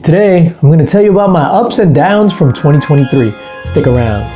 Today, I'm going to tell you about my ups and downs from 2023. Stick around.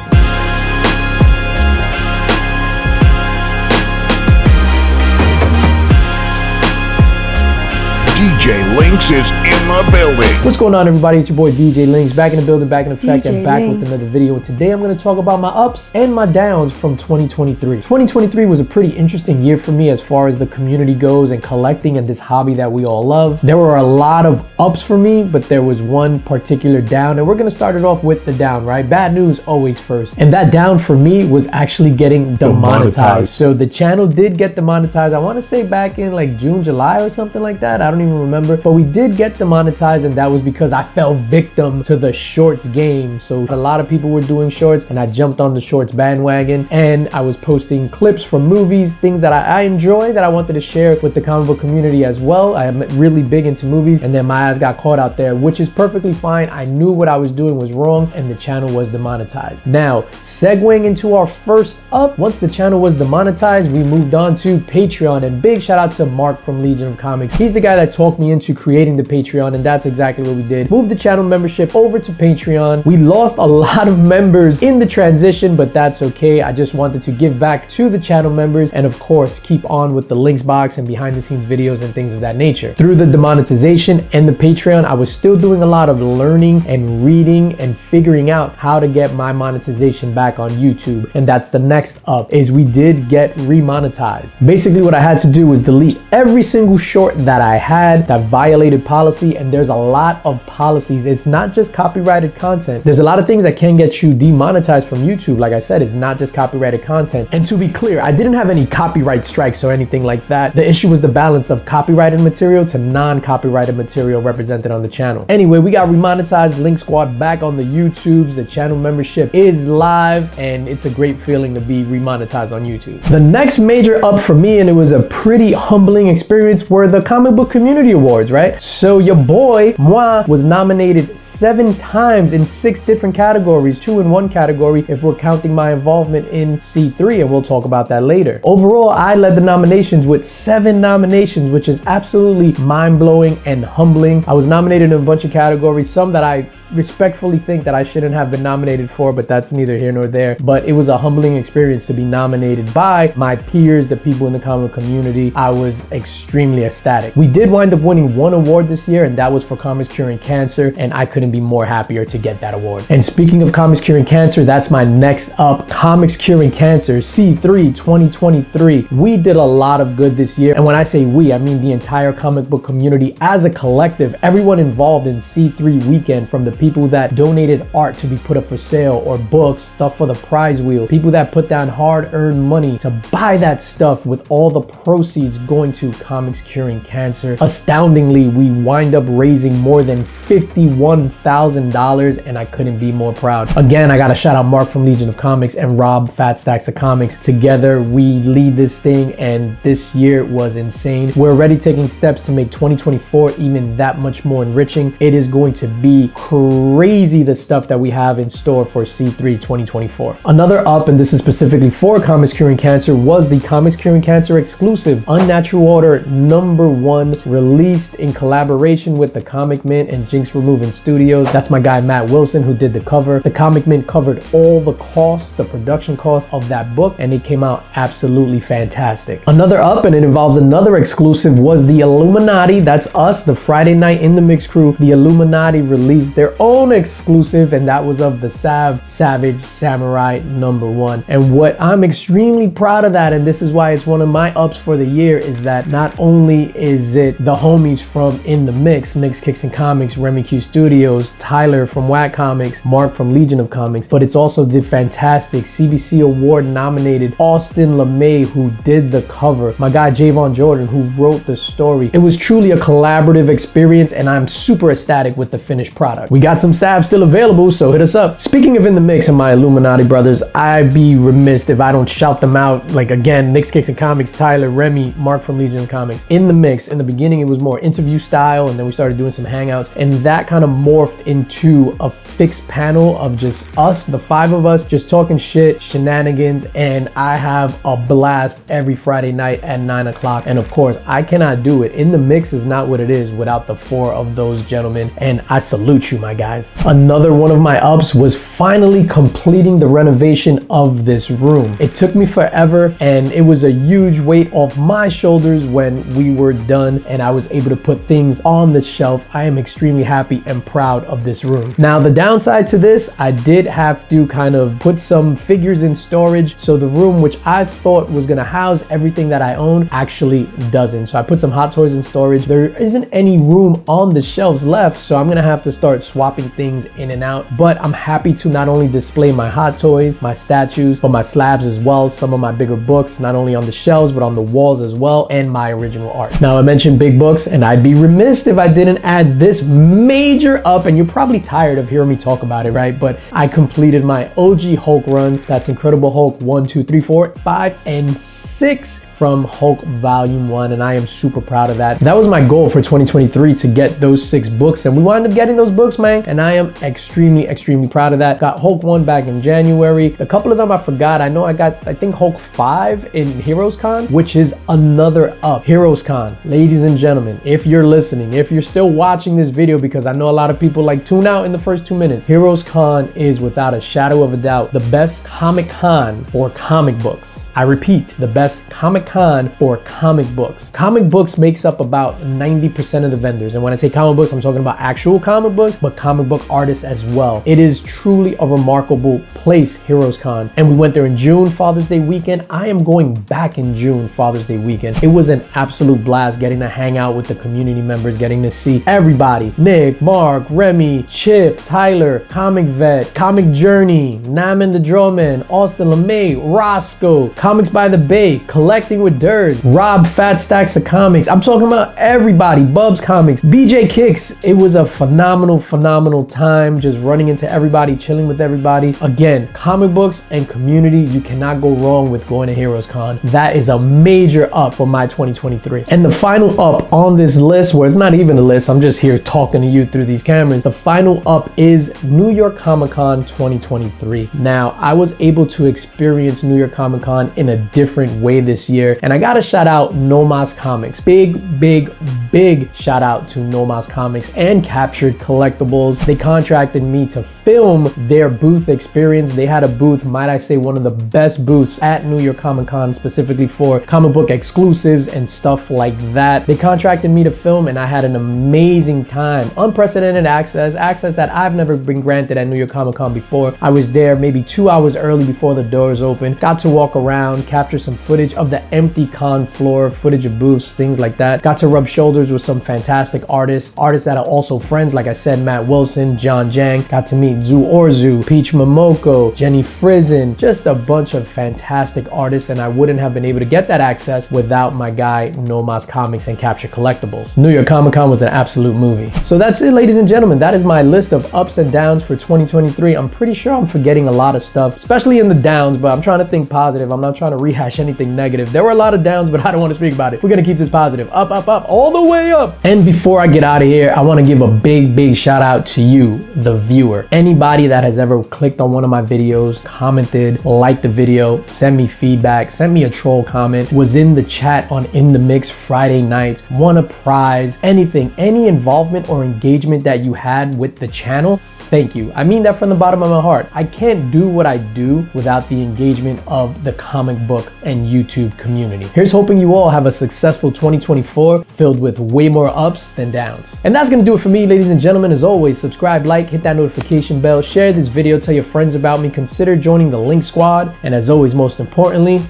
DJ LINX is in the building. What's going on, everybody? It's your boy DJ LINX, back in the building, back in effect, and back with another video. And today I'm going to talk about my ups and my downs from 2023. 2023 was a pretty interesting year for me as far as the community goes and collecting and this hobby that we all love. There were a lot of ups for me, but there was one particular down, and we're going to start it off with the down, right? Bad news always first. And that down for me was actually getting demonetized. So the channel did get demonetized. I want to say back in like June, July or something like that. I don't even remember, but we did get demonetized, and that was because I fell victim to the shorts game. So a lot of people were doing shorts and I jumped on the shorts bandwagon, and I was posting clips from movies, things that I enjoy that I wanted to share with the comic book community as well. I am really big into movies, and then my ass got caught out there, which is perfectly fine. I knew what I was doing was wrong, and the channel was demonetized. Now, segueing into our first up, once the channel was demonetized, we moved on to Patreon, and big shout out to Mark from Legion of Comics. He's the guy that talked me into creating the Patreon, and that's exactly what we did. Moved the channel membership over to Patreon. We lost a lot of members in the transition, but that's okay. I just wanted to give back to the channel members and of course keep on with the links box and behind the scenes videos and things of that nature. Through the demonetization and the Patreon, I was still doing a lot of learning and reading and figuring out how to get my monetization back on YouTube. And that's the next up, is we did get remonetized. Basically what I had to do was delete every single short that I had that violated policy, and there's a lot of policies. It's not just copyrighted content. There's a lot of things that can get you demonetized from YouTube. Like I said, it's not just copyrighted content. And to be clear, I didn't have any copyright strikes or anything like that. The issue was the balance of copyrighted material to non-copyrighted material represented on the channel. Anyway, we got remonetized, Link Squad back on the YouTubes. The channel membership is live, and it's a great feeling to be remonetized on YouTube. The next major up for me, and it was a pretty humbling experience, were the comic book community awards, right? So your boy, moi, was nominated 7 times in 6 different categories, 2 in 1 category if we're counting my involvement in C3, and we'll talk about that later. Overall, I led the nominations with 7 nominations, which is absolutely mind-blowing and humbling. I was nominated in a bunch of categories, some that I respectfully think that I shouldn't have been nominated for, but that's neither here nor there. But it was a humbling experience to be nominated by my peers, the people in the comic community. I was extremely ecstatic. We did wind up winning 1 award this year, and that was for Comics Curing Cancer, and I couldn't be more happier to get that award. And speaking of Comics Curing Cancer, that's my next up, Comics Curing Cancer C3 2023. We did a lot of good this year, and when I say we, I mean the entire comic book community as a collective. Everyone involved in C3 weekend, from the people that donated art to be put up for sale, or books, stuff for the prize wheel, people that put down hard-earned money to buy that stuff, with all the proceeds going to Comics Curing Cancer. Astoundingly, we wind up raising more than $51,000, and I couldn't be more proud. Again, I gotta shout out Mark from Legion of Comics and Rob Fat Stacks of Comics. Together we lead this thing, and this year was insane. We're already taking steps to make 2024 even that much more enriching. It is going to be crazy, the stuff that we have in store for C3 2024. Another up, and this is specifically for Comics Curing Cancer, was the Comics Curing Cancer exclusive Unnatural Order #1, released in collaboration with the Comic Mint and Jinx Removing Studios. That's my guy Matt Wilson who did the cover. The Comic Mint covered all the costs, the production costs of that book, and it came out absolutely fantastic. Another up, and it involves another exclusive, was the Illuminati. That's us, the Friday Night in the Mix crew. The Illuminati released their own exclusive, and that was of the Savage Samurai #1. And what I'm extremely proud of that, and this is why it's one of my ups for the year, is that not only is it the homies from In the Mix, Mix Kicks and Comics, Remy Q Studios, Tyler from Wack Comics, Mark from Legion of Comics, but it's also the fantastic CBC Award nominated Austin LeMay who did the cover, my guy Javon Jordan who wrote the story. It was truly a collaborative experience, and I'm super ecstatic with the finished product. We got got some salve still available, so hit us up. Speaking of In the Mix and my Illuminati brothers, I'd be remiss if I don't shout them out. Like again, Nick's Kicks and Comics, Tyler, Remy, Mark from Legion of Comics. In the Mix, in the beginning it was more interview style, and then we started doing some hangouts, and that kind of morphed into a fixed panel of just us, the 5 of us, just talking shit, shenanigans, and I have a blast every Friday night at 9 o'clock. And of course, I cannot do it. In the Mix is not what it is without the 4 of those gentlemen, and I salute you, my guys. Another one of my ups was finally completing the renovation of this room. It took me forever, and it was a huge weight off my shoulders when we were done and I was able to put things on the shelf. I am extremely happy and proud of this room. Now, the downside to this, I did have to kind of put some figures in storage, so the room which I thought was gonna house everything that I own actually doesn't. So I put some hot toys in storage. There isn't any room on the shelves left, so I'm gonna have to start swapping things in and out. But I'm happy to not only display my hot toys, my statues, but my slabs as well, some of my bigger books, not only on the shelves, but on the walls as well, and my original art. Now, I mentioned big books, and I'd be remiss if I didn't add this major up, and you're probably tired of hearing me talk about it, right? But I completed my OG Hulk run. That's Incredible Hulk 1, 2, 3, 4, 5, and 6 from Hulk Volume 1, and I am super proud of that. That was my goal for 2023, to get those 6 books, and we wound up getting those books, man, and I am extremely proud of that. Got Hulk 1 back in January. A couple of them I forgot. I know I got, I think, Hulk 5 in Heroes Con, which is another up. Heroes Con, ladies and gentlemen, if you're listening, if you're still watching this video, because I know a lot of people like tune out in the first 2 minutes, Heroes Con is without a shadow of a doubt the best Comic Con for comic books. I repeat, the best Comic Con for comic books. Comic books makes up about 90% of the vendors, and when I say comic books, I'm talking about actual comic books, but comic book artists as well. It is truly a remarkable place, Heroes Con, and we went there in June, Father's Day weekend. I am going back in June, Father's Day weekend. It was an absolute blast getting to hang out with the community members, getting to see everybody: Nick, Mark, Remy, Chip, Tyler, Comic Vet, Comic Journey, Naman the Drawman, Austin LeMay, Roscoe, Comics by the Bay, Collecting with Durs, Rob Fat Stacks of Comics. I'm talking about everybody, Bubs Comics, BJ Kicks. It was a phenomenal time, just running into everybody, chilling with everybody. Again, comic books and community, you cannot go wrong with going to Heroes Con. That is a major up for my 2023. And the final up on this list, well, it's not even a list, I'm just here talking to you through these cameras. The final up is New York Comic Con 2023. Now, I was able to experience New York Comic Con in a different way this year, and I gotta shout out Nomas Comics. Big shout out to Nomas Comics and Captured Collectibles. They contracted me to film their booth experience. They had a booth, might I say, one of the best booths at New York Comic Con, specifically for comic book exclusives and stuff like that. They contracted me to film, and I had an amazing time. Unprecedented access that I've never been granted at New York Comic Con before. I was there maybe 2 hours early before the doors opened. Got to walk around, capture some footage of the empty con floor, footage of booths, things like that. Got to rub shoulders with some fantastic artists that are also friends. Like I said, Matt Wilson, John Jang. Got to meet Zu Orzu, Peach Momoko, Jenny Frizen, just a bunch of fantastic artists, and I wouldn't have been able to get that access without my guy Nomas Comics and Capture Collectibles. New York Comic Con was an absolute movie. So that's it, ladies and gentlemen. That is my list of ups and downs for 2023. I'm pretty sure I'm forgetting a lot of stuff, especially in the downs, but I'm trying to think positive. I'm not trying to rehash anything negative. There were a lot of downs, but I don't want to speak about it. We're gonna keep this positive. Up, all the way up. And before I get out of here, I want to give a big shout out to you, the viewer. Anybody that has ever clicked on one of my videos, commented, liked the video, sent me feedback, sent me a troll comment, was in the chat on In the Mix Friday nights, won a prize, anything, any involvement or engagement that you had with the channel, thank you. I mean that from the bottom of my heart. I can't do what I do without the engagement of the comic book and YouTube community. Here's hoping you all have a successful 2024 filled with way more ups than downs. And that's gonna do it for me, ladies and gentlemen. As always, subscribe, like, hit that notification bell, share this video, tell your friends about me, consider joining the LINX squad, and as always, most importantly,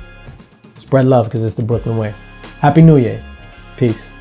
spread love because it's the Brooklyn way. Happy New Year. Peace.